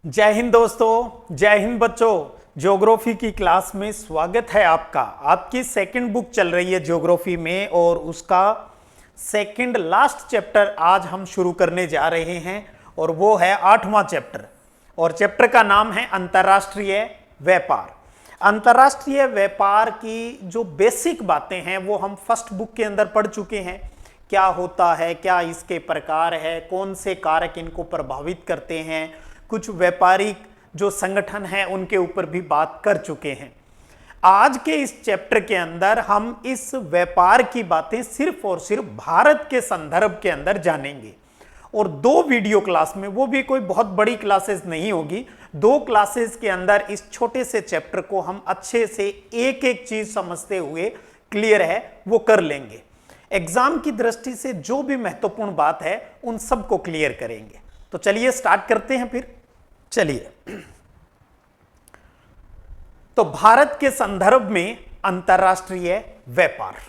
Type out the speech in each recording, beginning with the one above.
जय हिंद दोस्तों, जय हिंद बच्चों। ज्योग्राफी की क्लास में स्वागत है आपका। आपकी सेकंड बुक चल रही है ज्योग्राफी में और उसका सेकंड लास्ट चैप्टर आज हम शुरू करने जा रहे हैं और वो है 8वां चैप्टर। और चैप्टर का नाम है अंतर्राष्ट्रीय व्यापार। अंतर्राष्ट्रीय व्यापार की जो बेसिक बातें हैं वो हम फर्स्ट बुक के अंदर पढ़ चुके हैं। क्या होता है, क्या इसके प्रकार है, कौन से कारक इनको प्रभावित करते हैं, कुछ व्यापारिक जो संगठन हैं उनके ऊपर भी बात कर चुके हैं। आज के इस चैप्टर के अंदर हम इस व्यापार की बातें सिर्फ और सिर्फ भारत के संदर्भ के अंदर जानेंगे और 2 वीडियो क्लास में, वो भी कोई बहुत बड़ी क्लासेस नहीं होगी, 2 क्लासेस के अंदर इस छोटे से चैप्टर को हम अच्छे से एक एक चीज समझते हुए क्लियर है वो कर लेंगे। एग्जाम की दृष्टि से जो भी महत्वपूर्ण बात है उन सबको क्लियर करेंगे। तो चलिए स्टार्ट करते हैं फिर। चलिए, तो भारत के संदर्भ में अंतर्राष्ट्रीय व्यापार।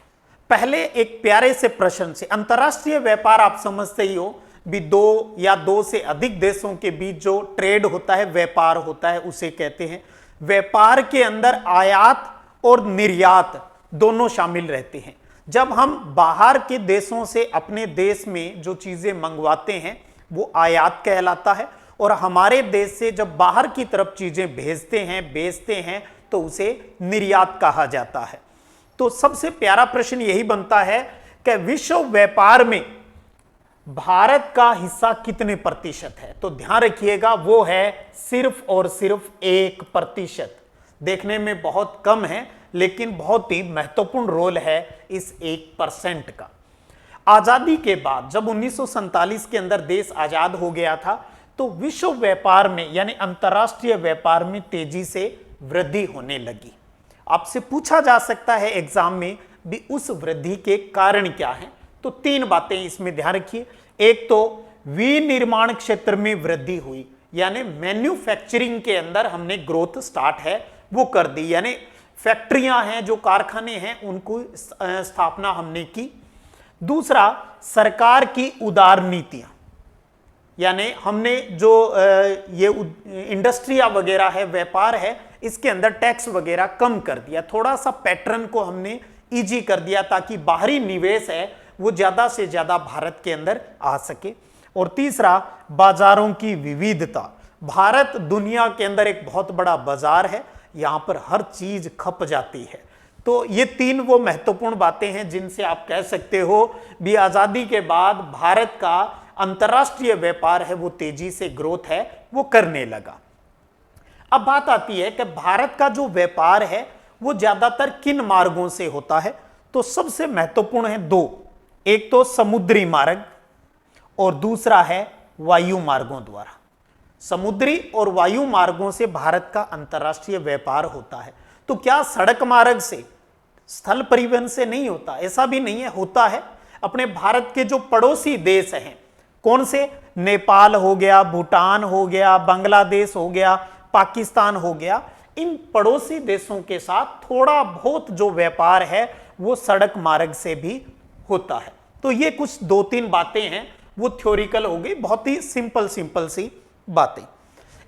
पहले एक प्यारे से प्रश्न से, अंतर्राष्ट्रीय व्यापार आप समझते ही हो भी 2 या 2 से अधिक देशों के बीच जो ट्रेड होता है, व्यापार होता है, उसे कहते हैं। व्यापार के अंदर आयात और निर्यात दोनों शामिल रहते हैं। जब हम बाहर के देशों से अपने देश में जो चीजें मंगवाते हैं वो आयात कहलाता है और हमारे देश से जब बाहर की तरफ चीजें भेजते हैं, बेचते हैं तो उसे निर्यात कहा जाता है। तो सबसे प्यारा प्रश्न यही बनता है कि विश्व व्यापार में भारत का हिस्सा कितने प्रतिशत है। तो ध्यान रखिएगा वो है सिर्फ और सिर्फ 1%। देखने में बहुत कम है लेकिन बहुत ही महत्वपूर्ण रोल है इस 1% का। आजादी के बाद जब 1947 के अंदर देश आजाद हो गया था तो विश्व व्यापार में यानी अंतर्राष्ट्रीय व्यापार में तेजी से वृद्धि होने लगी। आपसे पूछा जा सकता है एग्जाम में भी उस वृद्धि के कारण क्या हैं। तो 3 बातें इसमें ध्यान रखिए। एक तो विनिर्माण क्षेत्र में वृद्धि हुई, यानी मैन्युफैक्चरिंग के अंदर हमने ग्रोथ स्टार्ट है वो कर दी, यानी फैक्ट्रियां हैं, जो कारखाने हैं उनको स्थापना हमने की। दूसरा, सरकार की उदार नीतियां, यानी हमने जो ये इंडस्ट्रिया वगैरह है, व्यापार है, इसके अंदर टैक्स वगैरह कम कर दिया, थोड़ा सा पैटर्न को हमने इजी कर दिया ताकि बाहरी निवेश है वो ज्यादा से ज्यादा भारत के अंदर आ सके। और तीसरा, बाजारों की विविधता। भारत दुनिया के अंदर एक बहुत बड़ा बाजार है, यहां पर हर चीज खप जाती है। तो ये 3 वो महत्वपूर्ण बातें हैं जिनसे आप कह सकते हो भी आजादी के बाद भारत का अंतर्राष्ट्रीय व्यापार है वो तेजी से ग्रोथ है वो करने लगा। अब बात आती है कि भारत का जो व्यापार है वो ज्यादातर किन मार्गों से होता है। तो सबसे महत्वपूर्ण है 2, एक तो समुद्री मार्ग और दूसरा है वायु मार्गों द्वारा। समुद्री और वायु मार्गों से भारत का अंतर्राष्ट्रीय व्यापार होता है। तो क्या सड़क मार्ग से, स्थल परिवहन से नहीं होता? ऐसा भी नहीं है, होता है। अपने भारत के जो पड़ोसी देश हैं, कौन से? नेपाल हो गया, भूटान हो गया, बांग्लादेश हो गया, पाकिस्तान हो गया, इन पड़ोसी देशों के साथ थोड़ा बहुत जो व्यापार है वो सड़क मार्ग से भी होता है। तो ये कुछ 2-3 बातें हैं, वो थ्योरिकल हो गई, बहुत ही सिंपल सी बातें।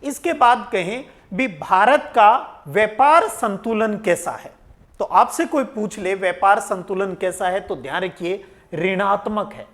इसके बाद कहें भी भारत का व्यापार संतुलन कैसा है। तो आपसे कोई पूछ ले व्यापार संतुलन कैसा है तो ध्यान रखिए ऋणात्मक है,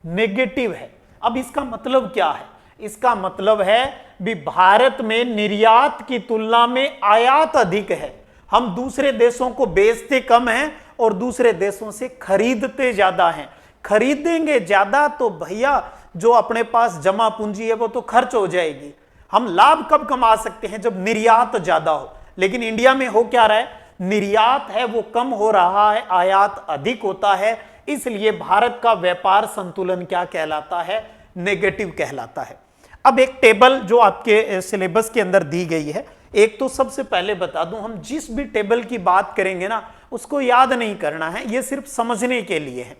नेगेटिव है। अब इसका मतलब क्या है? इसका मतलब है भी भारत में निर्यात की तुलना में आयात अधिक है। हम दूसरे देशों को बेचते कम हैं और दूसरे देशों से खरीदते ज्यादा हैं। खरीदेंगे ज्यादा तो भैया जो अपने पास जमा पूंजी है वो तो खर्च हो जाएगी। हम लाभ कब कमा सकते हैं? जब निर्यात ज्यादा हो। लेकिन इंडिया में हो क्या रहा है? निर्यात है वो कम हो रहा है, आयात अधिक होता है। इसलिए भारत का व्यापार संतुलन क्या कहलाता है? नेगेटिव कहलाता है। अब एक टेबल जो आपके सिलेबस के अंदर दी गई है, एक तो सबसे पहले बता दूं, हम जिस भी टेबल की बात करेंगे ना उसको याद नहीं करना है, ये सिर्फ समझने के लिए है।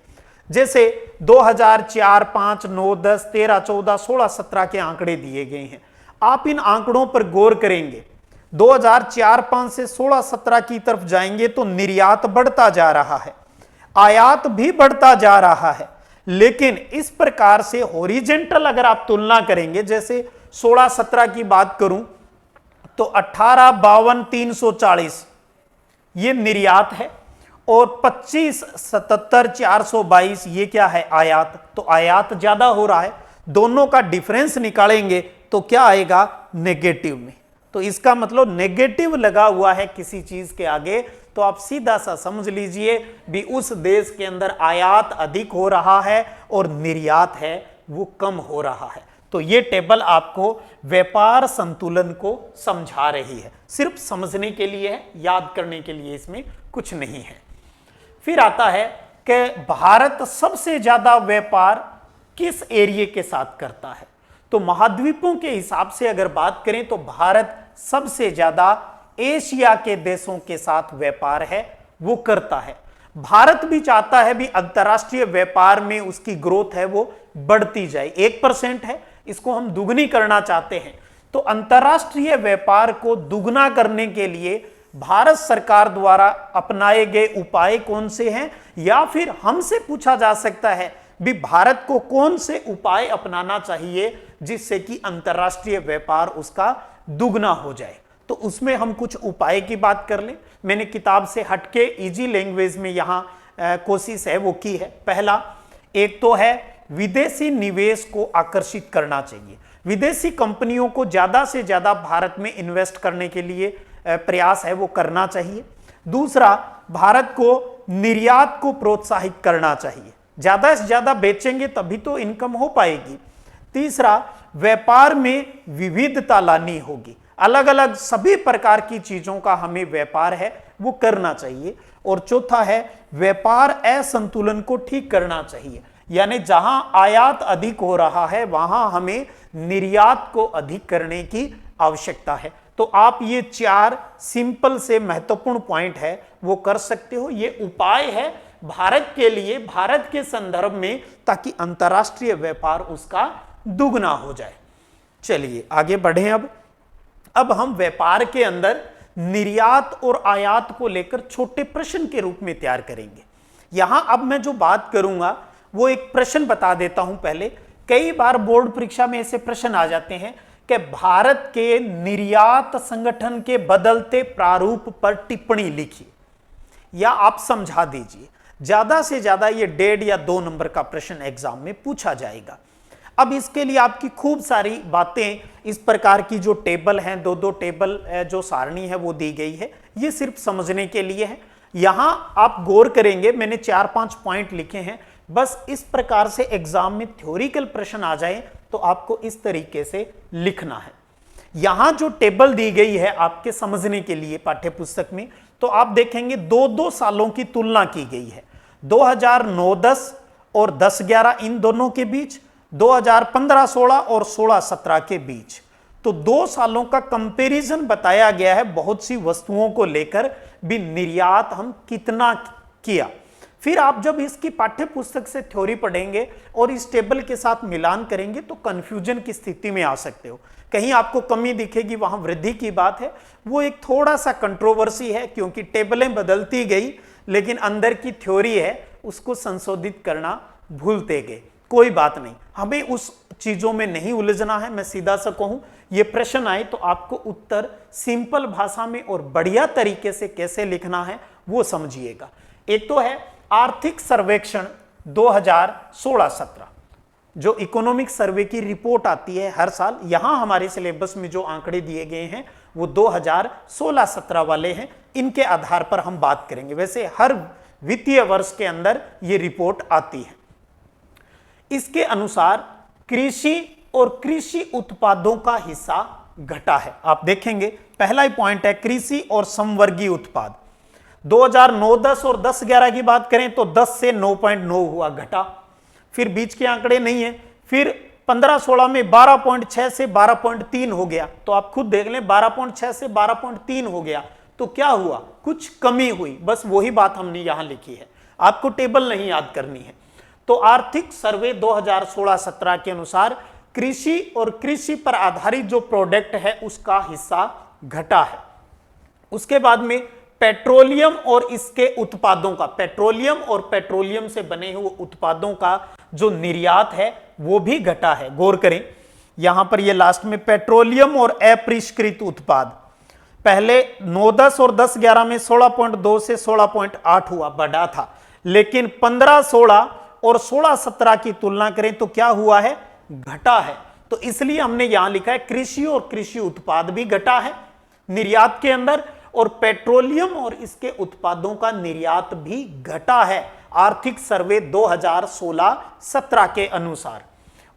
जैसे 2000, 4, 5, 9, 10, 13, 14, 16, 17 के आंकड़े दिए गए हैं। आप इन आंकड़ों पर गौर करेंगे, 2004, 5 से 16, 17 की तरफ जाएंगे तो निर्यात बढ़ता जा रहा है, आयात भी बढ़ता जा रहा है। लेकिन इस प्रकार से हॉरिजेंटल अगर आप तुलना करेंगे, जैसे 16-17 की बात करूं तो 18-52-340 ये निर्यात है और 25-77-422 ये क्या है, आयात। तो आयात ज्यादा हो रहा है, दोनों का डिफरेंस निकालेंगे तो क्या आएगा, नेगेटिव में। तो इसका मतलब नेगेटिव लगा हुआ है किसी चीज के आगे तो आप सीधा सा समझ लीजिए भी उस देश के अंदर आयात अधिक हो रहा है और निर्यात है वो कम हो रहा है। तो ये टेबल आपको व्यापार संतुलन को समझा रही है, सिर्फ समझने के लिए है, याद करने के लिए इसमें कुछ नहीं है। फिर आता है कि भारत सबसे ज्यादा व्यापार किस एरिया के साथ करता है। तो महाद्वीपों के हिसाब से अगर बात करें तो भारत सबसे ज्यादा एशिया के देशों के साथ व्यापार है वो करता है। भारत भी चाहता है भी अंतर्राष्ट्रीय व्यापार में उसकी ग्रोथ है वो बढ़ती जाए, 1% है, इसको हम दुगनी करना चाहते हैं। तो अंतर्राष्ट्रीय व्यापार को दुगना करने के लिए भारत सरकार द्वारा अपनाए गए उपाय कौन से हैं, या फिर हमसे पूछा जा सकता है भी भारत को कौन से उपाय अपनाना चाहिए जिससे कि अंतर्राष्ट्रीय व्यापार उसका दुगना हो जाए। तो उसमें हम कुछ उपाय की बात कर लें। मैंने किताब से हटके इजी लैंग्वेज में यहां कोशिश है वो की है। पहला, एक तो है विदेशी निवेश को आकर्षित करना चाहिए, विदेशी कंपनियों को ज्यादा से ज्यादा भारत में इन्वेस्ट करने के लिए प्रयास है वो करना चाहिए। दूसरा, भारत को निर्यात को प्रोत्साहित करना चाहिए, ज्यादा से ज्यादा बेचेंगे तभी तो इनकम हो पाएगी। तीसरा, व्यापार में विविधता लानी होगी, अलग अलग सभी प्रकार की चीजों का हमें व्यापार है वो करना चाहिए। और चौथा है व्यापार असंतुलन को ठीक करना चाहिए, यानी जहां आयात अधिक हो रहा है वहां हमें निर्यात को अधिक करने की आवश्यकता है। तो आप ये 4 सिंपल से महत्वपूर्ण पॉइंट है वो कर सकते हो। ये उपाय है भारत के लिए, भारत के संदर्भ में, ताकि अंतर्राष्ट्रीय व्यापार उसका दुगना हो जाए। चलिए आगे बढ़ें। अब हम व्यापार के अंदर निर्यात और आयात को लेकर छोटे प्रश्न के रूप में तैयार करेंगे। यहां अब मैं जो बात करूंगा वो एक प्रश्न बता देता हूं पहले। कई बार बोर्ड परीक्षा में ऐसे प्रश्न आ जाते हैं कि भारत के निर्यात संगठन के बदलते प्रारूप पर टिप्पणी लिखिए या आप समझा दीजिए। ज्यादा से ज्यादा ये 1.5 या 2 नंबर का प्रश्न एग्जाम में पूछा जाएगा। अब इसके लिए आपकी खूब सारी बातें, इस प्रकार की जो टेबल हैं, 2-2 टेबल जो सारणी है वो दी गई है, ये सिर्फ समझने के लिए है। यहां आप गौर करेंगे, मैंने 4-5 पॉइंट लिखे हैं, बस इस प्रकार से एग्जाम में थ्योरिकल प्रश्न आ जाए तो आपको इस तरीके से लिखना है। यहां जो टेबल दी गई है आपके समझने के लिए पाठ्य पुस्तक में, तो आप देखेंगे 2-2 सालों की तुलना की गई है, 2009-10 और 10-11 इन दोनों के बीच, 2015-16 और 16-17 के बीच। तो 2 सालों का कंपैरिजन बताया गया है बहुत सी वस्तुओं को लेकर भी निर्यात हम कितना किया। फिर आप जब इसकी पाठ्य पुस्तक से थ्योरी पढ़ेंगे और इस टेबल के साथ मिलान करेंगे तो कंफ्यूजन की स्थिति में आ सकते हो। कहीं आपको कमी दिखेगी, वहां वृद्धि की बात है, वो एक थोड़ा सा कंट्रोवर्सी है क्योंकि टेबलें बदलती गई लेकिन अंदर की थ्योरी है उसको संशोधित करना भूलते गए। कोई बात नहीं, हमें उस चीजों में नहीं उलझना है। मैं सीधा सा कहूं, ये प्रश्न आए तो आपको उत्तर सिंपल भाषा में और बढ़िया तरीके से कैसे लिखना है वो समझिएगा। एक तो है आर्थिक सर्वेक्षण 2016-17, जो इकोनॉमिक सर्वे की रिपोर्ट आती है हर साल। यहां हमारे सिलेबस में जो आंकड़े दिए गए हैं वो 2016-17 वाले हैं, इनके आधार पर हम बात करेंगे। वैसे हर वित्तीय वर्ष के अंदर ये रिपोर्ट आती है। इसके अनुसार कृषि और कृषि उत्पादों का हिस्सा घटा है। आप देखेंगे पहला ही पॉइंट है कृषि और समवर्गीय उत्पाद। 2009-10 और 10-11 की बात करें तो 10 से 9.9 हुआ, घटा। फिर बीच के आंकड़े नहीं है। फिर 15-16 में 12.6 से 12.3 हो गया। तो आप खुद देख लें, 12.6 से 12.3 हो गया तो क्या हुआ, कुछ कमी हुई। बस वही बात हमने यहां लिखी है, आपको टेबल नहीं याद करनी है। तो आर्थिक सर्वे 2016-17 के अनुसार कृषि और कृषि पर आधारित जो प्रोडक्ट है उसका हिस्सा घटा है। उसके बाद में पेट्रोलियम और इसके उत्पादों का, पेट्रोलियम और पेट्रोलियम से बने हुए उत्पादों का जो निर्यात है वो भी घटा है। गौर करें, यहां पर ये लास्ट में पेट्रोलियम और अपरिष्कृत उत्पाद पहले 9-10 और 10-11 में 16.2 से 16.8 हुआ, बढ़ा था, लेकिन 15-16 और 16-17 की तुलना करें तो क्या हुआ है, घटा है। तो इसलिए हमने यहां लिखा है कृषि और कृषि उत्पाद भी घटा है निर्यात के अंदर, और पेट्रोलियम और इसके उत्पादों का निर्यात भी घटा है आर्थिक सर्वे 2016-17 के अनुसार।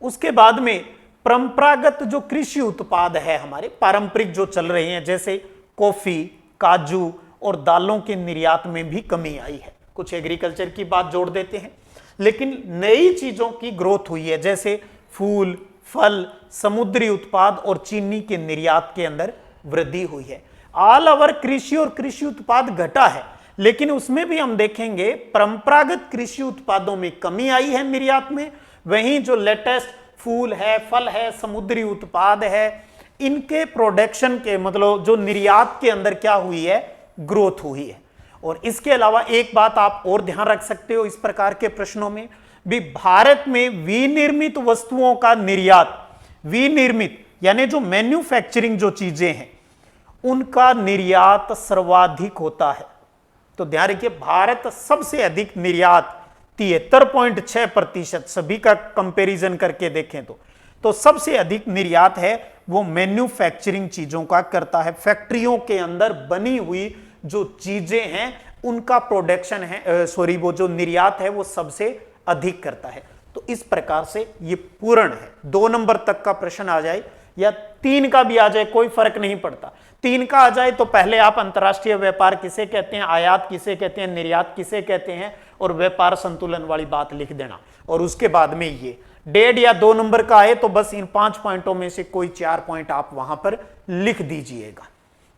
उसके बाद में परंपरागत जो कृषि उत्पाद है हमारे पारंपरिक जो चल रहे हैं, जैसे कॉफी, काजू और दालों के निर्यात में भी कमी आई है। कुछ एग्रीकल्चर की बात जोड़ देते हैं, लेकिन नई चीजों की ग्रोथ हुई है, जैसे फूल, फल, समुद्री उत्पाद और चीनी के निर्यात के अंदर वृद्धि हुई है। ऑल ओवर कृषि और कृषि उत्पाद घटा है, लेकिन उसमें भी हम देखेंगे परंपरागत कृषि उत्पादों में कमी आई है निर्यात में। वहीं जो लेटेस्ट फूल है, फल है, समुद्री उत्पाद है, इनके प्रोडक्शन के मतलब जो निर्यात के अंदर क्या हुई है, ग्रोथ हुई है। और इसके अलावा एक बात आप और ध्यान रख सकते हो इस प्रकार के प्रश्नों में भी, भारत में विनिर्मित वस्तुओं का निर्यात, विनिर्मित यानी जो मैन्युफैक्चरिंग जो चीजें हैं उनका निर्यात सर्वाधिक होता है। तो ध्यान रखिए, भारत सबसे अधिक निर्यात 73.6%, सभी का कंपैरिजन करके देखें तो सबसे अधिक निर्यात है वो मैन्युफैक्चरिंग चीजों का करता है। फैक्ट्रियों के अंदर बनी हुई जो चीजें हैं उनका प्रोडक्शन है, वो जो निर्यात है वो सबसे अधिक करता है। तो इस प्रकार से ये पूर्ण है। 2 नंबर तक का प्रश्न आ जाए या 3 का भी आ जाए, कोई फर्क नहीं पड़ता। 3 का आ जाए तो पहले आप अंतर्राष्ट्रीय व्यापार किसे कहते हैं, आयात किसे कहते हैं, निर्यात किसे कहते हैं, और व्यापार संतुलन वाली बात लिख देना। और उसके बाद में ये 1.5 या 2 नंबर का आए तो बस इन 5 पॉइंटों में से कोई 4 पॉइंट आप वहां पर लिख दीजिएगा।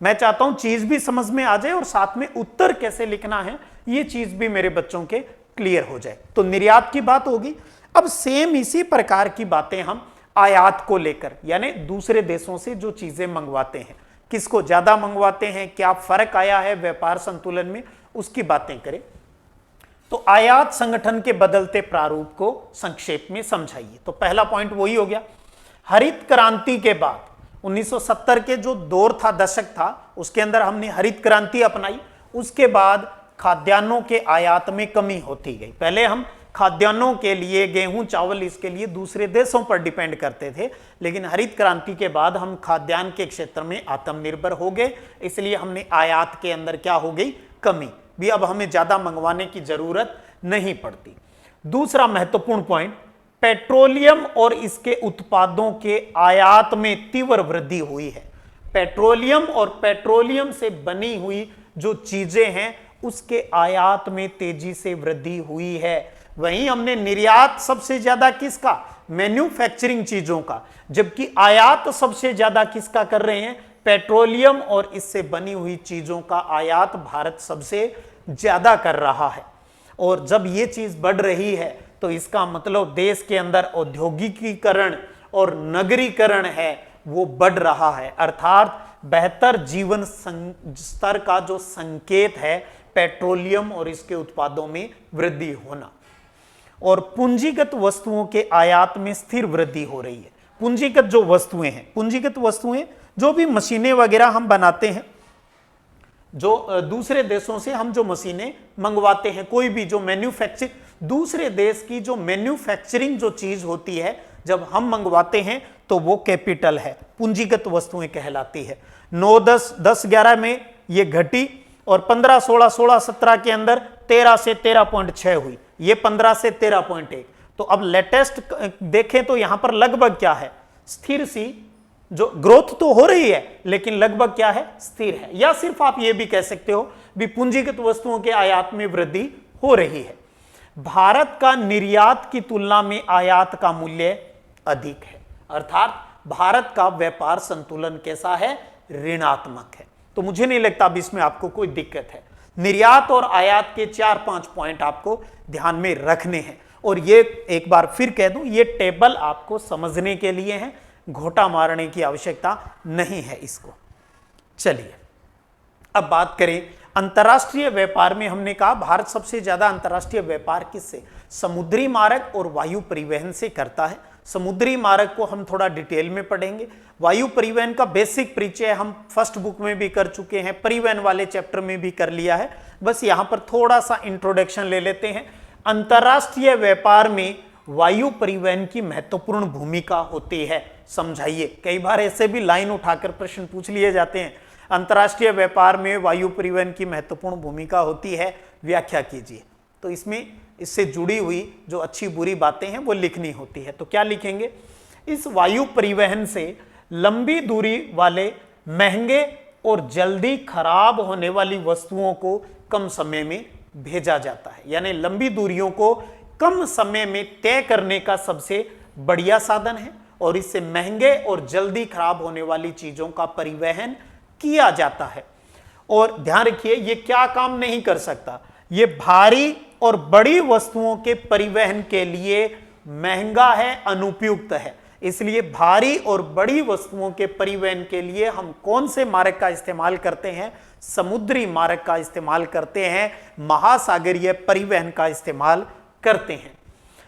मैं चाहता हूं चीज भी समझ में आ जाए और साथ में उत्तर कैसे लिखना है ये चीज भी मेरे बच्चों के क्लियर हो जाए। तो निर्यात की बात होगी। अब सेम इसी प्रकार की बातें हम आयात को लेकर, यानी दूसरे देशों से जो चीजें मंगवाते हैं, किसको ज्यादा मंगवाते हैं, क्या फर्क आया है व्यापार संतुलन में, उसकी बातें करें। तो आयात संगठन के बदलते प्रारूप को संक्षेप में समझाइए। तो पहला पॉइंट वही हो गया, हरित क्रांति के बाद 1970 के जो दौर था, दशक था, उसके अंदर हमने हरित क्रांति अपनाई। उसके बाद खाद्यान्नों के आयात में कमी होती गई। पहले हम खाद्यान्नों के लिए गेहूं, चावल, इसके लिए दूसरे देशों पर डिपेंड करते थे, लेकिन हरित क्रांति के बाद हम खाद्यान्न के क्षेत्र में आत्मनिर्भर हो गए, इसलिए हमने आयात के अंदर क्या हो गई, कमी भी। अब हमें ज्यादा मंगवाने की जरूरत नहीं पड़ती। दूसरा महत्वपूर्ण पॉइंट, पेट्रोलियम और इसके उत्पादों के आयात में तीव्र वृद्धि हुई है। पेट्रोलियम और पेट्रोलियम से बनी हुई जो चीजें हैं उसके आयात में तेजी से वृद्धि हुई है। वहीं हमने निर्यात सबसे ज्यादा किसका, मैन्युफैक्चरिंग चीजों का, जबकि आयात सबसे ज्यादा किसका कर रहे हैं, पेट्रोलियम और इससे बनी हुई चीजों का आयात भारत सबसे ज्यादा कर रहा है। और जब ये चीज बढ़ रही है तो इसका मतलब देश के अंदर औद्योगिकीकरण और नगरीकरण है वो बढ़ रहा है, अर्थात बेहतर जीवन स्तर का जो संकेत है पेट्रोलियम और इसके उत्पादों में वृद्धि होना। और पूंजीगत वस्तुओं के आयात में स्थिर वृद्धि हो रही है। पूंजीगत जो वस्तुएं हैं, पूंजीगत वस्तुएं जो भी मशीनें वगैरह हम बनाते हैं, जो दूसरे देशों से हम जो मशीनें मंगवाते हैं, कोई भी जो मैन्युफैक्चर, दूसरे देश की जो मैन्युफैक्चरिंग जो चीज होती है जब हम मंगवाते हैं तो वो कैपिटल है, पूंजीगत वस्तुएं कहलाती है। 9-10-11 में ये घटी और 15-16-17 के अंदर 13 से 13.6 हुई, ये 15 से 13.1। तो अब लेटेस्ट देखें तो यहां पर लगभग क्या है, स्थिर सी जो ग्रोथ तो हो रही है लेकिन लगभग क्या है, स्थिर है। या सिर्फ आप ये भी कह सकते हो भी पूंजीगत वस्तुओं के आयात में वृद्धि हो रही है। भारत का निर्यात की तुलना में आयात का मूल्य अधिक है, अर्थात भारत का व्यापार संतुलन कैसा है, ऋणात्मक है। तो मुझे नहीं लगता अब इसमें आपको कोई दिक्कत है। निर्यात और आयात के 4-5 पॉइंट आपको ध्यान में रखने हैं। और ये एक बार फिर कह दूं, ये टेबल आपको समझने के लिए है, घोटा मारने की आवश्यकता नहीं है इसको। चलिए अब बात करें अंतर्राष्ट्रीय व्यापार में। हमने कहा भारत सबसे ज्यादा अंतर्राष्ट्रीय व्यापार किससे, समुद्री मार्ग और वायु परिवहन से करता है। समुद्री मार्ग को हम थोड़ा डिटेल में पढ़ेंगे। वायु परिवहन का बेसिक परिचय हम फर्स्ट बुक में भी कर चुके हैं, परिवहन वाले चैप्टर में भी कर लिया है, बस यहां पर थोड़ा सा इंट्रोडक्शन ले लेते हैं। अंतरराष्ट्रीय व्यापार में वायु परिवहन की महत्वपूर्ण भूमिका होती है, समझाइए। कई बार ऐसे भी लाइन उठाकर प्रश्न पूछ लिए जाते हैं, अंतरराष्ट्रीय व्यापार में वायु परिवहन की महत्वपूर्ण भूमिका होती है, व्याख्या कीजिए। तो इसमें इससे जुड़ी हुई जो अच्छी बुरी बातें हैं वो लिखनी होती है। तो क्या लिखेंगे? इस वायु परिवहन से लंबी दूरी वाले महंगे और जल्दी खराब होने वाली वस्तुओं को कम समय में भेजा जाता है, यानी लंबी दूरियों को कम समय में तय करने का सबसे बढ़िया साधन है और इससे महंगे और जल्दी खराब होने वाली चीजों का परिवहन किया जाता है। और ध्यान रखिए, ये क्या काम नहीं कर सकता? ये भारी और बड़ी वस्तुओं के परिवहन के लिए महंगा है, अनुपयुक्त है। इसलिए भारी और बड़ी वस्तुओं के परिवहन के लिए हम कौन से मार्ग का इस्तेमाल करते हैं? समुद्री मार्ग का इस्तेमाल करते हैं, महासागरीय परिवहन का इस्तेमाल करते हैं।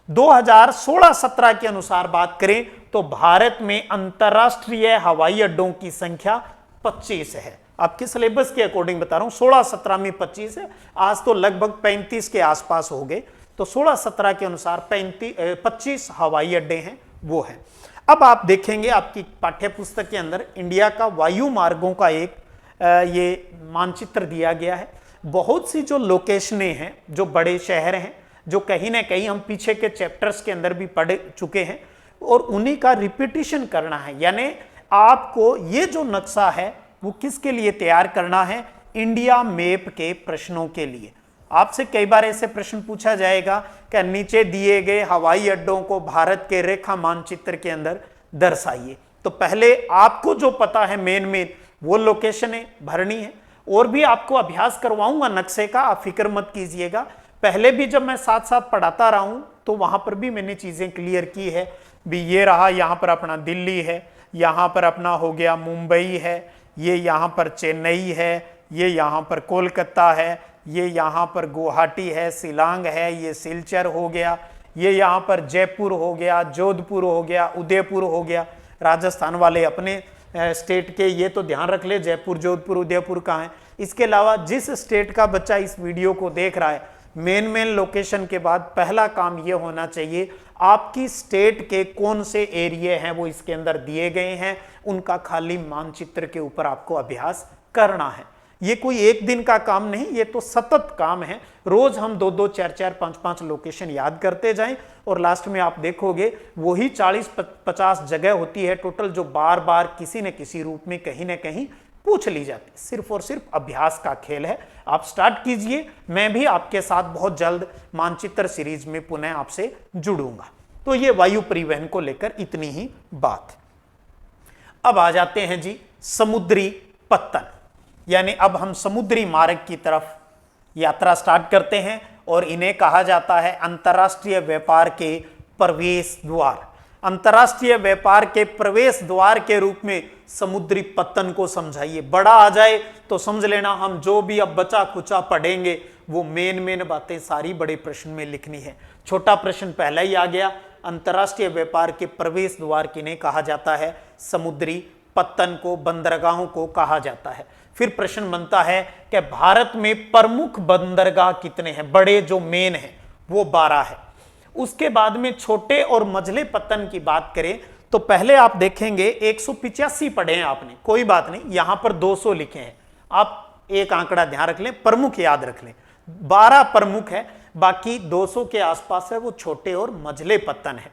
2016-17 के अनुसार बात करें तो भारत में अंतरराष्ट्रीय हवाई अड्डों की संख्या 25 है। आपके सिलेबस के अकॉर्डिंग बता रहा हूं, 16-17 में 25 है, आज तो लगभग 35 के आसपास हो गए। तो 16-17 के अनुसार 25 हवाई अड्डे हैं, वो है। अब आप देखेंगे आपकी पाठ्य पुस्तक के अंदर इंडिया का वायु मार्गों का एक ये मानचित्र दिया गया है। बहुत सी जो लोकेशनें हैं, जो बड़े शहर हैं, जो कहीं ना कहीं हम पीछे के चैप्टर्स के अंदर भी पढ़ चुके हैं और उन्हीं का रिपीटिशन करना है। यानी आपको ये जो नक्शा है वो किसके लिए तैयार करना है? इंडिया मैप के प्रश्नों के लिए। आपसे कई बार ऐसे प्रश्न पूछा जाएगा कि नीचे दिए गए हवाई अड्डों को भारत के रेखा मानचित्र के अंदर दर्शाइए। तो पहले आपको जो पता है मेन वो लोकेशनें भरनी है। और भी आपको अभ्यास करवाऊंगा नक्शे का, आप फिक्र मत कीजिएगा। पहले भी जब मैं साथ साथ पढ़ाता रहा हूं तो वहां पर भी मैंने चीजें क्लियर की है। भी ये रहा, यहां पर अपना दिल्ली है, यहां पर अपना हो गया मुंबई है, ये यहां पर चेन्नई है, ये यहां पर कोलकाता है, ये यहां पर गुवाहाटी है, शिलांग है, ये सिलचर हो गया, ये यहां पर जयपुर हो गया, जोधपुर हो गया, उदयपुर हो गया। राजस्थान वाले अपने स्टेट के ये तो ध्यान रख ले, जयपुर, जोधपुर, उदयपुर कहाँ है। इसके अलावा जिस स्टेट का बच्चा इस वीडियो को देख रहा है, मेन लोकेशन के बाद पहला काम ये होना चाहिए, आपकी स्टेट के कौन से एरिया हैं वो इसके अंदर दिए गए हैं, उनका खाली मानचित्र के ऊपर आपको अभ्यास करना है। ये कोई एक दिन का काम नहीं, ये तो सतत काम है। रोज हम 2-2, 4-4, 5-5 लोकेशन याद करते जाएं और लास्ट में आप देखोगे वही 40-50 जगह होती है टोटल, जो बार बार किसी न किसी रूप में कहीं ना कहीं पूछ ली जाती है। सिर्फ और सिर्फ अभ्यास का खेल है। आप स्टार्ट कीजिए, मैं भी आपके साथ बहुत जल्द मानचित्र सीरीज में पुनः आपसे जुड़ूंगा। तो ये वायु परिवहन को लेकर इतनी ही बात। अब आ जाते हैं जी समुद्री पत्तन, यानी अब हम समुद्री मार्ग की तरफ यात्रा स्टार्ट करते हैं और इन्हें कहा जाता है अंतरराष्ट्रीय व्यापार के प्रवेश द्वार। अंतरराष्ट्रीय व्यापार के प्रवेश द्वार के रूप में समुद्री पत्तन को समझाइए। बड़ा आ जाए तो समझ लेना हम जो भी अब बचा खुचा पढ़ेंगे वो मेन बातें सारी बड़े प्रश्न में लिखनी है। छोटा प्रश्न पहला ही आ गया, अंतरराष्ट्रीय व्यापार के प्रवेश द्वार किन्हें कहा जाता है? समुद्री पत्तन को, बंदरगाहों को कहा जाता है। फिर प्रश्न बनता है कि भारत में प्रमुख बंदरगाह कितने हैं? बड़े जो मेन हैं वो 12 है। उसके बाद में छोटे और मझले पत्तन की बात करें तो पहले आप देखेंगे 185 पढ़े हैं आपने, कोई बात नहीं, यहां पर 200 लिखे हैं। आप एक आंकड़ा ध्यान रख लें, प्रमुख याद रख लें। 12 प्रमुख है, बाकी 200 के आसपास है वो छोटे और मझले पत्तन है।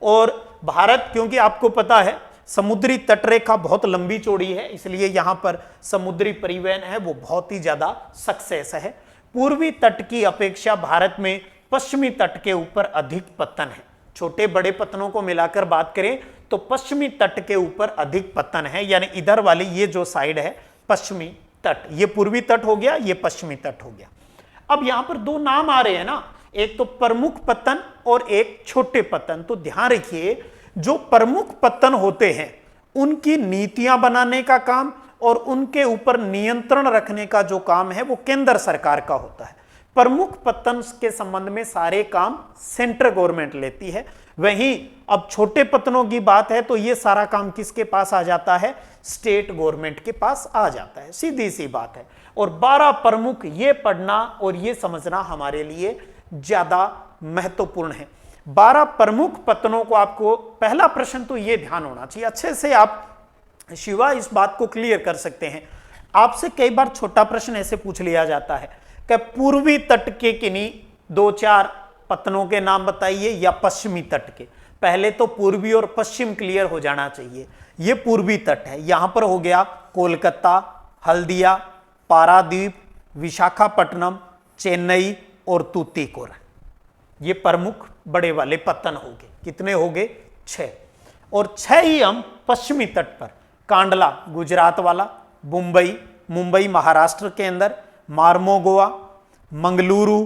और भारत, क्योंकि आपको पता है समुद्री तटरेखा बहुत लंबी चौड़ी है, इसलिए यहां पर समुद्री परिवहन है वो बहुत ही ज्यादा सक्सेस है। पूर्वी तट की अपेक्षा भारत में पश्चिमी तट के ऊपर अधिक पत्तन है। छोटे बड़े पत्तनों को मिलाकर बात करें तो पश्चिमी तट के ऊपर अधिक पत्तन है, यानी इधर वाली ये जो साइड है पश्चिमी तट, ये पूर्वी तट हो गया, ये पश्चिमी तट हो गया। अब यहां पर 2 नाम आ रहे हैं ना, एक तो प्रमुख पत्तन और एक छोटे पत्तन। तो ध्यान रखिए, जो प्रमुख पत्तन होते हैं उनकी नीतियां बनाने का काम और उनके ऊपर नियंत्रण रखने का जो काम है वो केंद्र सरकार का होता है। प्रमुख पत्तन के संबंध में सारे काम सेंट्रल गवर्नमेंट लेती है। वहीं अब छोटे पत्तनों की बात है तो ये सारा काम किसके पास आ जाता है? स्टेट गवर्नमेंट के पास आ जाता है, सीधी सी बात है। और 12 प्रमुख, ये पढ़ना और ये समझना हमारे लिए ज्यादा महत्वपूर्ण है। 12 प्रमुख पत्तनों को आपको, पहला प्रश्न तो ये ध्यान होना चाहिए, अच्छे से आप शिवा इस बात को क्लियर कर सकते हैं। आपसे कई बार छोटा प्रश्न ऐसे पूछ लिया जाता है कि पूर्वी तट के किन्हीं 2-4 पत्तनों के नाम बताइए या पश्चिमी तट के। पहले तो पूर्वी और पश्चिम क्लियर हो जाना चाहिए। ये पूर्वी तट है, यहां पर हो गया कोलकाता, हल्दिया, पारादीप, विशाखापट्टनम, चेन्नई और तूतीकोरन। ये प्रमुख बड़े वाले पत्तन हो गए। कितने हो गए? 6। और 6 ही हम पश्चिमी तट पर, कांडला गुजरात वाला, मुंबई महाराष्ट्र के अंदर, मार्मोगोआ, मंगलुरु,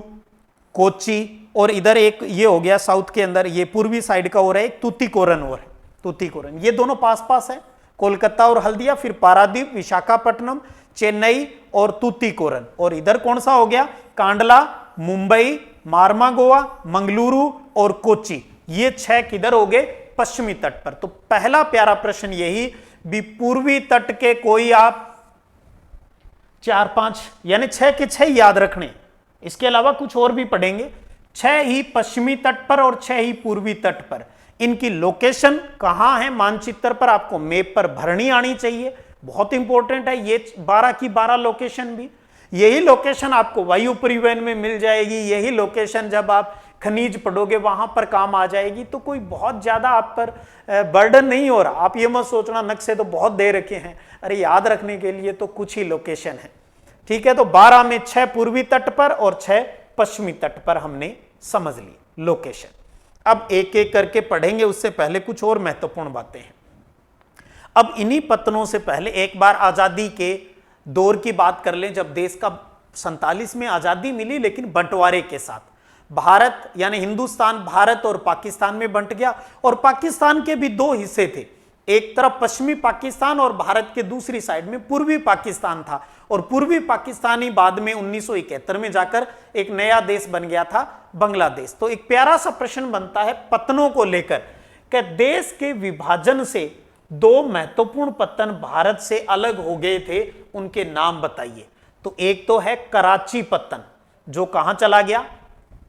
कोच्चि, और इधर एक ये हो गया साउथ के अंदर, ये पूर्वी साइड का हो रहा है एक तूतीकोरन और है, तूतीकोरन। ये दोनों पास पास है, कोलकाता और हल्दिया, फिर पारादीप, विशाखापट्टनम, चेन्नई और तूतीकोरन। और इधर कौन सा हो गया? कांडला, मुंबई, मार्मागोआ, मंगलुरु और कोच्चि। ये 6 किधर हो गए? पश्चिमी तट पर। तो पहला प्यारा प्रश्न यही भी, पूर्वी तट के कोई आप 4-5 यानी 6 के 6 याद रखने, इसके अलावा कुछ और भी पढ़ेंगे। 6 ही पश्चिमी तट पर और 6 ही पूर्वी तट पर। इनकी लोकेशन कहां है मानचित्र पर आपको मैप पर भरनी आनी चाहिए, बहुत इंपॉर्टेंट है। ये 12 की 12 लोकेशन भी, यही लोकेशन आपको वायु परिवहन में मिल जाएगी, यही लोकेशन जब आप खनिज पढ़ोगे वहां पर काम आ जाएगी। तो कोई बहुत ज्यादा आप पर बर्डन नहीं हो रहा। आप ये मत सोचना नक्शे तो बहुत दे रखे हैं, अरे याद रखने के लिए तो कुछ ही लोकेशन है। ठीक है, तो 12 में 6 पूर्वी तट पर और 6 पश्चिमी तट पर हमने समझ ली लोकेशन। अब एक एक करके पढ़ेंगे, उससे पहले कुछ और महत्वपूर्ण बातें हैं। अब इन्हीं पत्तनों से पहले एक बार आजादी के दौर की बात कर लें, जब देश का 47 में आजादी मिली, लेकिन बंटवारे के साथ। भारत यानी हिंदुस्तान भारत और पाकिस्तान में बंट गया, और पाकिस्तान के भी 2 हिस्से थे, एक तरफ पश्चिमी पाकिस्तान और भारत के दूसरी साइड में पूर्वी पाकिस्तान था। और पूर्वी पाकिस्तान ही बाद में 1971 में जाकर एक नया देश बन गया था, बांग्लादेश। तो एक प्यारा सा प्रश्न बनता है पत्तनों को लेकर कि देश के विभाजन से 2 महत्वपूर्ण पत्तन भारत से अलग हो गए थे, उनके नाम बताइए। तो एक तो है कराची पत्तन, जो कहां चला गया?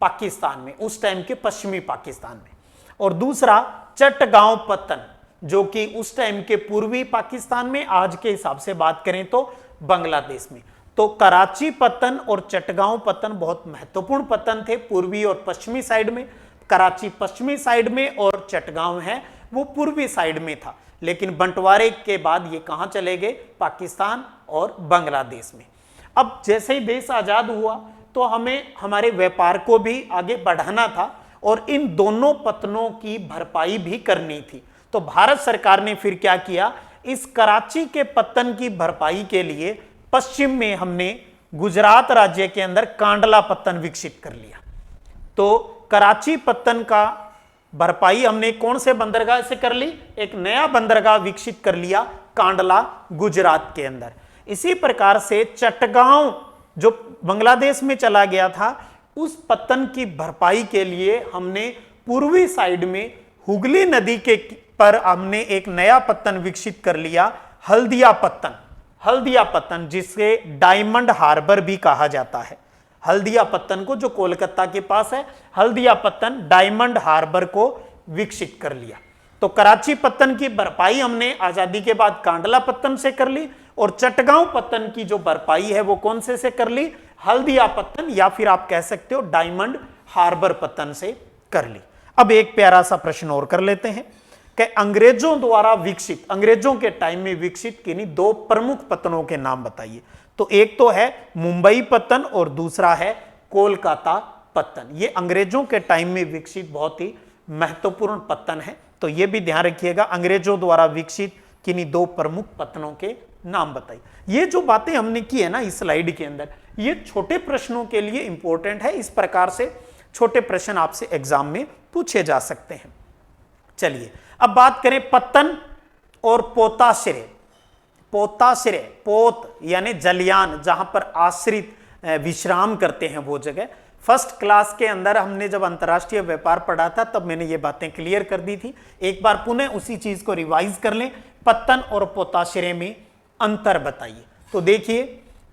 पाकिस्तान में, उस टाइम के पश्चिमी पाकिस्तान में। और दूसरा चटगांव पत्तन, जो कि उस टाइम के पूर्वी पाकिस्तान में, आज के हिसाब से बात करें तो बांग्लादेश में। तो कराची पत्तन और चटगांव पत्तन बहुत महत्वपूर्ण पत्तन थे पूर्वी और पश्चिमी साइड में। कराची पश्चिमी साइड में और चटगांव है वो पूर्वी साइड में था। लेकिन बंटवारे के बाद ये कहां चले गए? पाकिस्तान और बांग्लादेश में। अब जैसे ही देश आजाद हुआ तो हमें हमारे व्यापार को भी आगे बढ़ाना था और इन दोनों पत्तनों की भरपाई भी करनी थी। तो भारत सरकार ने फिर क्या किया? इस कराची के पत्तन की भरपाई के लिए पश्चिम में हमने गुजरात राज्य के अंदर कांडला पत्तन विकसित कर लिया। तो कराची पत्तन का भरपाई हमने कौन से बंदरगाह से कर ली? एक नया बंदरगाह विकसित कर लिया कांडला गुजरात के अंदर। इसी प्रकार से चटगांव जो बांग्लादेश में चला गया था, उस पत्तन की भरपाई के लिए हमने पूर्वी साइड में हुगली नदी के पर हमने एक नया पत्तन विकसित कर लिया, हल्दिया पत्तन। हल्दिया पत्तन जिसे डायमंड हार्बर भी कहा जाता है। हल्दिया पत्तन को, जो कोलकाता के पास है, हल्दिया पत्तन डायमंड हार्बर को विकसित कर लिया। तो कराची पत्तन की भरपाई हमने आजादी के बाद कांडला पत्तन से कर ली, और चटगांव पत्तन की जो भरपाई है वो कौन से कर ली? हल्दिया पत्तन, या फिर आप कह सकते हो डायमंड हार्बर पत्तन से कर ली। अब एक प्यारा सा प्रश्न और कर लेते हैं कि अंग्रेजों द्वारा विकसित, अंग्रेजों के टाइम में विकसित किन्हीं 2 प्रमुख पत्तनों के नाम बताइए। तो एक तो है मुंबई पत्तन और दूसरा है कोलकाता पत्तन। ये अंग्रेजों के टाइम में विकसित बहुत ही महत्वपूर्ण पत्तन है। तो ये भी ध्यान रखिएगा, अंग्रेजों द्वारा विकसित किन्हीं 2 प्रमुख पत्तनों के नाम बताइए। ये जो बातें हमने की है ना इस स्लाइड के अंदर, ये छोटे प्रश्नों के लिए इंपॉर्टेंट है। इस प्रकार से छोटे प्रश्न आपसे एग्जाम में पूछे जा सकते हैं। चलिए अब बात करें पत्तन और पोताश्रय। पोताश्रय, पोत यानी जलयान, जहां पर आश्रित विश्राम करते हैं वो जगह। फर्स्ट क्लास के अंदर हमने जब अंतर्राष्ट्रीय व्यापार पढ़ा था तब मैंने ये बातें क्लियर कर दी थी। एक बार पुनः उसी चीज को रिवाइज कर लें। पत्तन और पोताश्रय में अंतर बताइए। तो देखिए,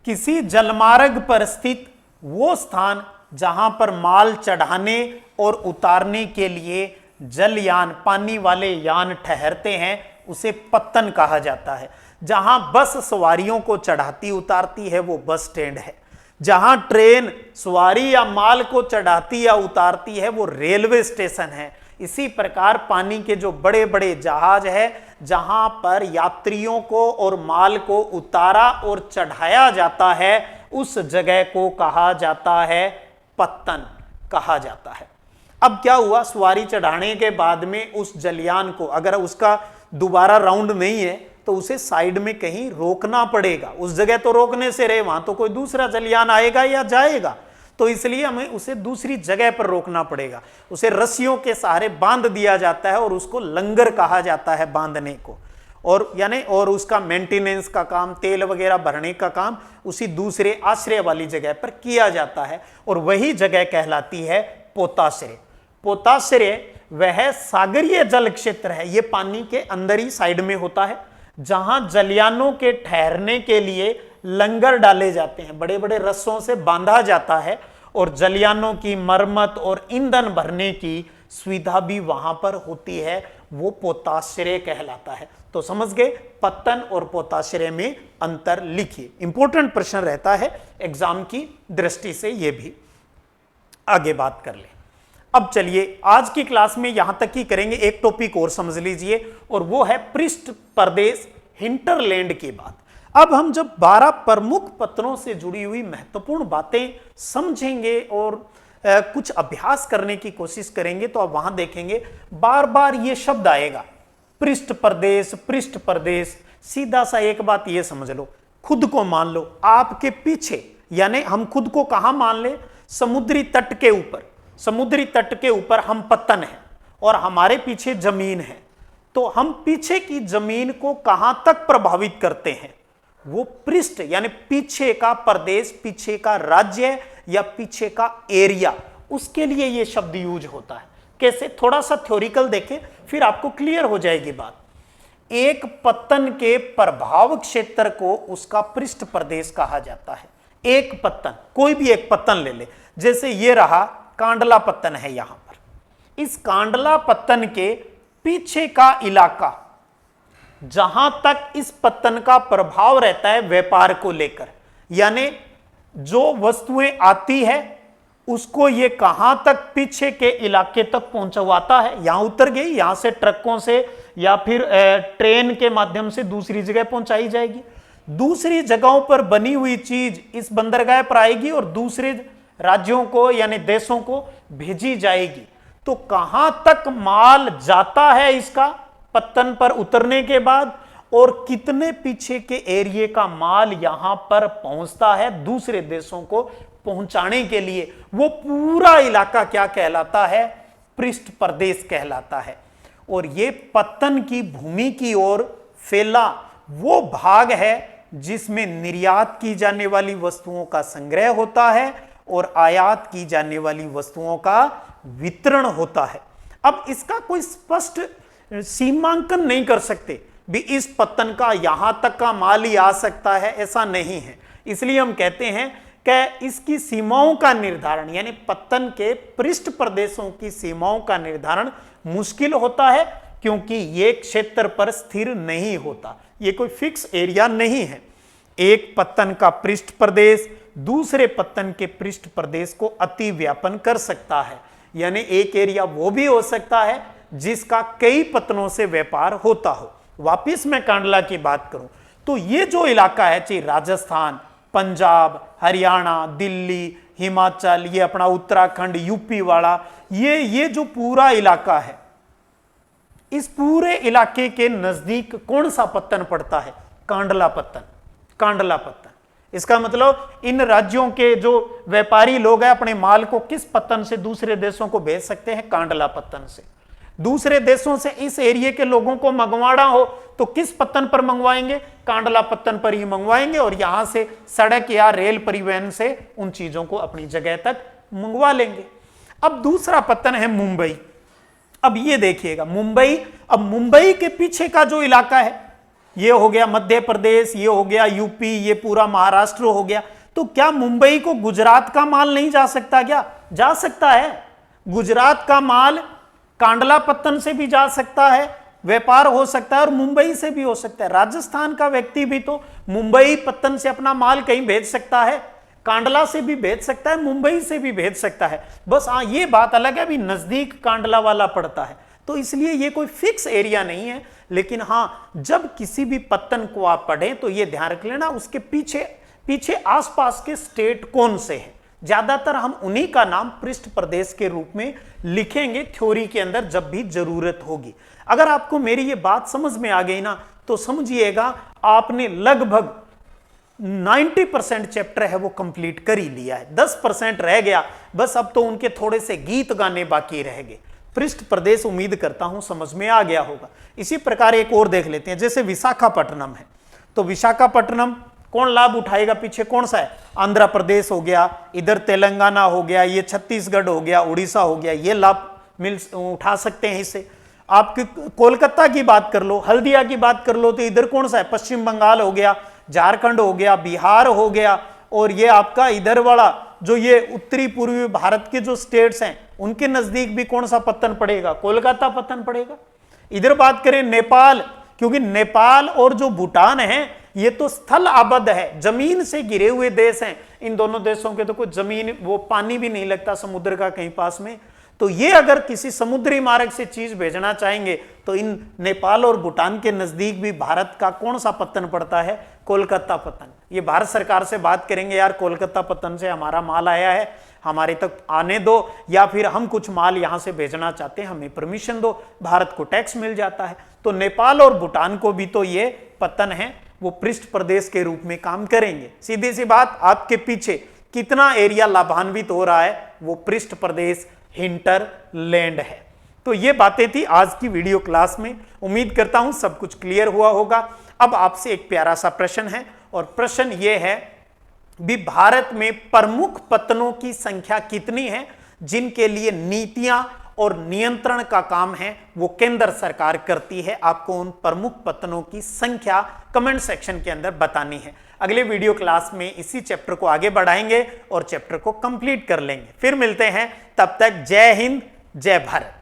किसी जलमार्ग पर स्थित वो स्थान जहां पर माल चढ़ाने और उतारने के लिए जलयान, पानी वाले यान ठहरते हैं, उसे पत्तन कहा जाता है। जहां बस सवारियों को चढ़ाती उतारती है वो बस स्टैंड है। जहां ट्रेन सवारी या माल को चढ़ाती या उतारती है वो रेलवे स्टेशन है। इसी प्रकार पानी के जो बड़े बड़े जहाज है, जहां पर यात्रियों को और माल को उतारा और चढ़ाया जाता है, उस जगह को कहा जाता है पत्तन कहा जाता है। अब क्या हुआ, सवारी चढ़ाने के बाद में उस जलयान को अगर उसका दोबारा राउंड नहीं है तो उसे साइड में कहीं रोकना पड़ेगा। उस जगह तो रोकने से रहे, वहां तो कोई दूसरा जलयान आएगा या जाएगा, तो इसलिए हमें उसे दूसरी जगह पर रोकना पड़ेगा। उसे रस्सियों के सहारे बांध दिया जाता है और उसको लंगर कहा जाता है बांधने को। और उसका मेंटेनेंस का काम, तेल वगैरह भरने का काम उसी दूसरे आश्रय वाली जगह पर किया जाता है और वही जगह कहलाती है पोताश्रय। पोताश्रय वह सागरीय जल क्षेत्र है, ये पानी के अंदर ही साइड में होता है, जहां जलयानों के ठहरने के लिए लंगर डाले जाते हैं, बड़े बड़े रस्सों से बांधा जाता है और जलयानों की मरम्मत और ईंधन भरने की सुविधा भी वहां पर होती है, वो पोताश्रय कहलाता है। तो समझ गए, पत्तन और पोताश्रय में अंतर लिखिए। इंपॉर्टेंट प्रश्न रहता है एग्जाम की दृष्टि से, ये भी आगे बात कर ले। अब चलिए आज की क्लास में यहां तक ही करेंगे, एक टॉपिक और समझ लीजिए और वो है पृष्ठ प्रदेश हिंटरलैंड की बात। अब हम जब 12 प्रमुख पत्रों से जुड़ी हुई महत्वपूर्ण बातें समझेंगे और कुछ अभ्यास करने की कोशिश करेंगे तो अब वहां देखेंगे बार बार ये शब्द आएगा, पृष्ठ प्रदेश, पृष्ठ प्रदेश। सीधा सा एक बात ये समझ लो, खुद को मान लो आपके पीछे, यानी हम खुद को कहां मान ले, समुद्री तट के ऊपर। समुद्री तट के ऊपर हम पत्तन हैं और हमारे पीछे जमीन है, तो हम पीछे की जमीन को कहां तक प्रभावित करते हैं, वो पृष्ठ यानी पीछे का प्रदेश, पीछे का राज्य या पीछे का एरिया, उसके लिए ये शब्द यूज होता है। कैसे, थोड़ा सा थ्योरिकल देखें फिर आपको क्लियर हो जाएगी बात। एक पत्तन के प्रभाव क्षेत्र को उसका पृष्ठ प्रदेश कहा जाता है। एक पत्तन, कोई भी एक पत्तन ले ले, जैसे ये रहा कांडला पत्तन है यहां पर। इस कांडला पत्तन के पीछे का इलाका, जहां तक इस पत्तन का प्रभाव रहता है व्यापार को लेकर, यानी जो वस्तुएं आती है उसको ये कहां तक पीछे के इलाके तक पहुंचवाता है, यहां उतर गई, यहां से ट्रकों से या फिर ट्रेन के माध्यम से दूसरी जगह पहुंचाई जाएगी। दूसरी जगहों पर बनी हुई चीज इस बंदरगाह पर आएगी और दूसरे राज्यों को यानी देशों को भेजी जाएगी। तो कहां तक माल जाता है इसका पत्तन पर उतरने के बाद, और कितने पीछे के एरिया का माल यहां पर पहुंचता है दूसरे देशों को पहुंचाने के लिए, वो पूरा इलाका क्या कहलाता है, पृष्ठ प्रदेश कहलाता है। और ये पत्तन की भूमि की ओर फैला वो भाग है जिसमें निर्यात की जाने वाली वस्तुओं का संग्रह होता है और आयात की जाने वाली वस्तुओं का वितरण होता है। अब इसका कोई स्पष्ट सीमांकन नहीं कर सकते भी इस पत्तन का यहां तक का माल ही आ सकता है, ऐसा नहीं है। इसलिए हम कहते हैं कि इसकी सीमाओं का निर्धारण यानी पत्तन के पृष्ठ प्रदेशों की सीमाओं का निर्धारण मुश्किल होता है, क्योंकि ये क्षेत्र पर स्थिर नहीं होता, ये कोई फिक्स एरिया नहीं है। एक पत्तन का पृष्ठ प्रदेश दूसरे पत्तन के पृष्ठ प्रदेश को अति व्यापन कर सकता है, यानी एक एरिया वो भी हो सकता है जिसका कई पत्तनों से व्यापार होता हो। वापिस मैं कांडला की बात करूं तो ये जो इलाका है, चाहे राजस्थान, पंजाब, हरियाणा, दिल्ली, हिमाचल, ये अपना उत्तराखंड, यूपी वाला, ये जो पूरा इलाका है, इस पूरे इलाके के नजदीक कौन सा पत्तन पड़ता है, कांडला पत्तन। कांडला पत्तन, इसका मतलब इन राज्यों के जो व्यापारी लोग हैं अपने माल को किस पत्तन से दूसरे देशों को भेज सकते हैं, कांडला पत्तन से। दूसरे देशों से इस एरिया के लोगों को मंगवाना हो तो किस पत्तन पर मंगवाएंगे? कांडला पत्तन पर ही मंगवाएंगे और यहां से सड़क या रेल परिवहन से उन चीजों को अपनी जगह तक मंगवा लेंगे। अब दूसरा पत्तन है मुंबई। अब ये देखिएगा मुंबई, अब मुंबई के पीछे का जो इलाका है, ये हो गया मध्य प्रदेश, ये हो गया यूपी, ये पूरा महाराष्ट्र हो गया। तो क्या मुंबई को गुजरात का माल नहीं जा सकता? क्या जा सकता है? गुजरात का माल कांडला पत्तन से भी जा सकता है, व्यापार हो सकता है और मुंबई से भी हो सकता है। राजस्थान का व्यक्ति भी तो मुंबई पत्तन से अपना माल कहीं भेज सकता है, कांडला से भी भेज सकता है, मुंबई से भी भेज सकता है। बस हाँ ये बात अलग है, अभी नजदीक कांडला वाला पड़ता है, तो इसलिए ये कोई फिक्स एरिया नहीं है। लेकिन हाँ, जब किसी भी पत्तन को आप पढ़ें तो ये ध्यान रख लेना उसके पीछे पीछे आसपास के स्टेट कौन से हैं। ज्यादातर हम उन्हीं का नाम पृष्ठ प्रदेश के रूप में लिखेंगे थ्योरी के अंदर जब भी जरूरत होगी। अगर आपको मेरी ये बात समझ में आ गई ना, तो समझिएगा आपने लगभग 90% चैप्टर है वो कंप्लीट कर ही लिया है। 10% रह गया, बस अब तो उनके थोड़े से गीत गाने बाकी रह गए। पृष्ठ प्रदेश उम्मीद करता हूं समझ में आ गया होगा। इसी प्रकार एक और देख लेते हैं, जैसे विशाखापट्टनम है, तो विशाखापट्टनम कौन लाभ उठाएगा? पीछे कौन सा है? आंध्र प्रदेश हो गया, इधर तेलंगाना हो गया, ये छत्तीसगढ़ हो गया, उड़ीसा हो गया, ये लाभ उठा सकते हैं इससे। आप कोलकाता की बात कर लो, हल्दिया की बात कर लो, तो इधर कौन सा है? पश्चिम बंगाल हो गया, झारखंड हो गया, बिहार हो गया, और ये आपका इधर वाला जो ये उत्तरी पूर्वी भारत के जो स्टेट्स हैं उनके नजदीक भी कौन सा पत्तन पड़ेगा? कोलकाता पत्तन पड़ेगा। इधर बात करें नेपाल, क्योंकि नेपाल और जो भूटान है ये तो स्थल आबद्ध है, जमीन से घिरे हुए देश हैं। इन दोनों देशों के तो कोई जमीन, वो पानी भी नहीं लगता समुद्र का कहीं पास में। तो ये अगर किसी समुद्री मार्ग से चीज भेजना चाहेंगे तो इन नेपाल और भूटान के नजदीक भी भारत का कौन सा पत्तन पड़ता है? कोलकाता पत्तन। ये भारत सरकार से बात करेंगे, यार कोलकाता पत्तन से हमारा माल आया है, हमारे तक आने दो, या फिर हम कुछ माल यहां से भेजना चाहते हैं, हमें परमिशन दो। भारत को टैक्स मिल जाता है। तो नेपाल और भूटान को भी तो ये पत्तन है वो पृष्ठ प्रदेश के रूप में काम करेंगे। सीधी सी बात, आपके पीछे कितना एरिया लाभान्वित हो रहा है वो पृष्ठ प्रदेश हिंटरलैंड है। तो ये बातें थी आज की वीडियो क्लास में। उम्मीद करता हूं सब कुछ क्लियर हुआ होगा। अब आपसे एक प्यारा सा प्रश्न है, और प्रश्न ये है भी भारत में प्रमुख पत्तनों की संख्या कितनी है जिनके लिए नीतियां और नियंत्रण का काम है वो केंद्र सरकार करती है? आपको उन प्रमुख पत्तनों की संख्या कमेंट सेक्शन के अंदर बतानी है। अगले वीडियो क्लास में इसी चैप्टर को आगे बढ़ाएंगे और चैप्टर को कंप्लीट कर लेंगे। फिर मिलते हैं, तब तक जय हिंद, जय भारत।